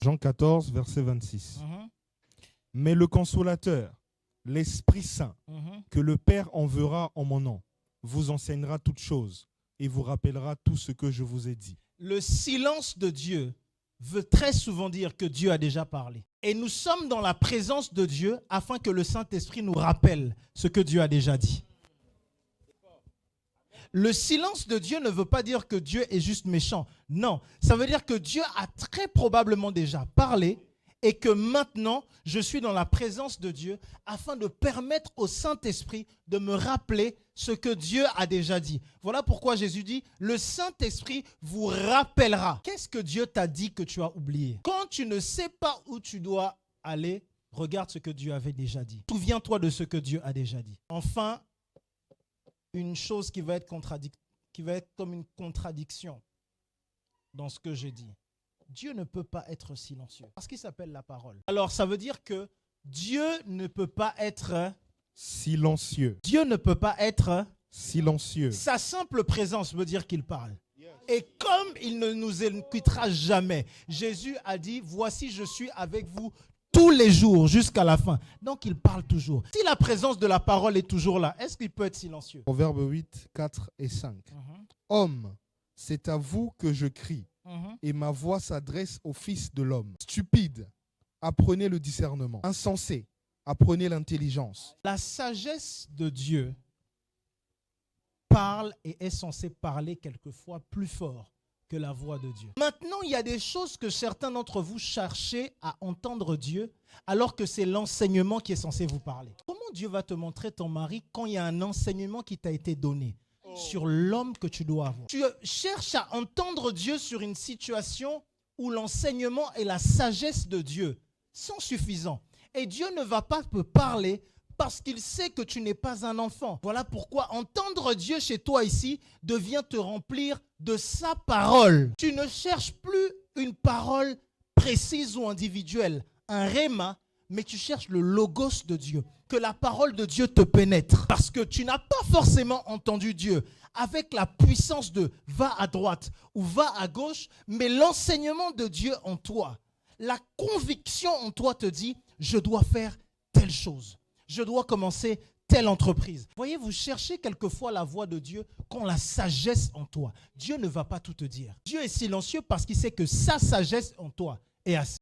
Jean 14, verset 26. Mhm. Mais le consolateur, l'Esprit Saint, Mhm. que le Père enverra en mon nom, vous enseignera toutes choses et vous rappellera tout ce que je vous ai dit. Le silence de Dieu veut très souvent dire que Dieu a déjà parlé. Et nous sommes dans la présence de Dieu afin que le Saint-Esprit nous rappelle ce que Dieu a déjà dit. Le silence de Dieu ne veut pas dire que Dieu est juste méchant. Non, ça veut dire que Dieu a très probablement déjà parlé et que maintenant, je suis dans la présence de Dieu afin de permettre au Saint-Esprit de me rappeler ce que Dieu a déjà dit. Voilà pourquoi Jésus dit, le Saint-Esprit vous rappellera. Qu'est-ce que Dieu t'a dit que tu as oublié? Quand tu ne sais pas où tu dois aller, regarde ce que Dieu avait déjà dit. Souviens-toi de ce que Dieu a déjà dit. Enfin, une chose qui va être comme une contradiction dans ce que j'ai dit. Dieu ne peut pas être silencieux parce qu'il s'appelle la parole. Alors ça veut dire que Dieu ne peut pas être Silencieux. Dieu ne peut pas être Silencieux. Sa simple présence veut dire qu'il parle. Et comme il ne nous quittera jamais, Jésus a dit, voici je suis avec vous tous les jours jusqu'à la fin. Donc il parle toujours. Si la présence de la parole est toujours là, est-ce qu'il peut être silencieux? Proverbe 8, 4 et 5. Homme, c'est à vous que je crie, et ma voix s'adresse au Fils de l'homme. Stupide, apprenez le discernement. Insensé, apprenez l'intelligence. La sagesse de Dieu parle et est censée parler quelquefois plus fort que la voix de Dieu. Maintenant, il y a des choses que certains d'entre vous cherchez à entendre Dieu alors que c'est l'enseignement qui est censé vous parler. Comment Dieu va te montrer ton mari quand il y a un enseignement qui t'a été donné sur l'homme que tu dois avoir? Tu cherches à entendre Dieu sur une situation où l'enseignement et la sagesse de Dieu sont suffisants. Et Dieu ne va pas te parler parce qu'il sait que tu n'es pas un enfant. Voilà pourquoi entendre Dieu chez toi ici devient te remplir de sa parole. Tu ne cherches plus une parole précise ou individuelle, un rhéma, mais tu cherches le logos de Dieu. Que la parole de Dieu te pénètre. Parce que tu n'as pas forcément entendu Dieu avec la puissance de va à droite ou va à gauche, mais l'enseignement de Dieu en toi, la conviction en toi te dit, je dois faire telle chose. Je dois commencer telle entreprise. Voyez, vous cherchez quelquefois la voix de Dieu quand la sagesse en toi. Dieu ne va pas tout te dire. Dieu est silencieux parce qu'il sait que sa sagesse en toi est assez.